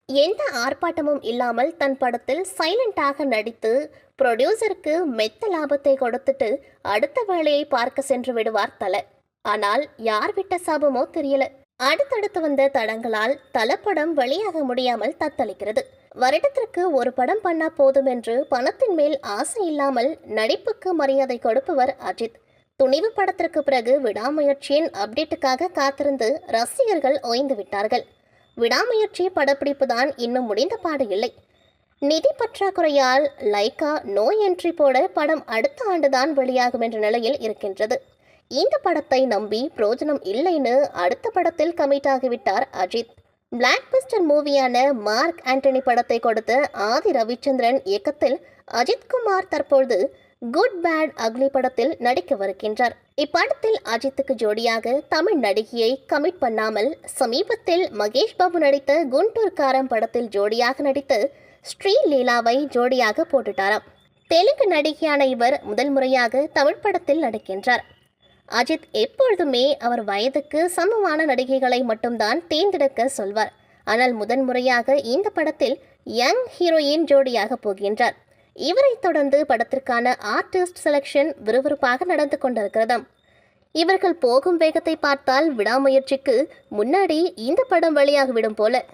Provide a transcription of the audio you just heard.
எந்த ஆர்ப்பாட்டமும் இல்லாமல் தன் படத்தில் சைலண்டாக நடித்து ப்ரொடியூசருக்கு மெத்த லாபத்தை கொடுத்துட்டு அடுத்த வேலையை பார்க்க சென்று விடுவார் தல. ஆனால் யார் விட்ட சாபமோ தெரியல. அடுத்தடுத்து வந்த தடங்களால் தலப்படம் வெளியாக முடியாமல் தத்தளிக்கிறது. வருடத்திற்கு ஒரு படம் பண்ணா போதும் என்று பணத்தின் மேல் ஆசை இல்லாமல் நடிப்புக்கு மரியாதை கொடுப்பவர் அஜித். துணிவு படத்திற்கு பிறகு விடாமுயற்சியின் அப்டேட்டுக்காக காத்திருந்து ரசிகர்கள் ஓய்ந்து விட்டார்கள். விடாமுயற்சி படப்பிடிப்பு தான் இன்னும் முடிந்த பாடு இல்லை. நிதி பற்றாக்குறையால் லைக்கா நோ என்ட்ரி போட படம் அடுத்த ஆண்டுதான் வெளியாகும் என்ற நிலையில் இருக்கின்றது. இந்த படத்தை நம்பி பிரோஜனம் இல்லைன்னு அடுத்த படத்தில் கமிட் ஆகிவிட்டார் அஜித். பிளாக் பஸ்டர் மூவியான மார்க் ஆண்டனி படத்தை கொடுத்த ஆதி ரவிச்சந்திரன் இயக்கத்தில் அஜித்குமார் தற்பொழுது குட் பேட் அக்லி படத்தில் நடிக்கவிருக்கின்றார். இப்படத்தில் அஜித்துக்கு ஜோடியாக தமிழ் நடிகையை கமிட் பண்ணாமல் சமீபத்தில் மகேஷ் பாபு நடித்த குண்டூர் காரம் படத்தில் ஜோடியாக நடித்து ஸ்ரீலீலாவை ஜோடியாக போட்டுட்டாராம். தெலுங்கு நடிகையான இவர் முதல் முறையாக தமிழ் படத்தில் நடிக்கின்றார். அஜித் எப்பொழுதுமே அவர் வயதுக்கு சமமான நடிகைகளை மட்டும்தான் தேர்ந்தெடுக்க சொல்வார். ஆனால் முதன்முறையாக இந்த படத்தில் யங் ஹீரோயின் ஜோடியாக போகின்றார். இவரை தொடர்ந்து படத்திற்கான ஆர்டிஸ்ட் செலக்ஷன் விறுவிறுப்பாக நடந்து கொண்டிருக்கிறதாம். இவர்கள் போகும் வேகத்தை பார்த்தால் விடாமுயற்சிக்கு முன்னாடி இந்த படம் வெளியாகிவிடும் போல.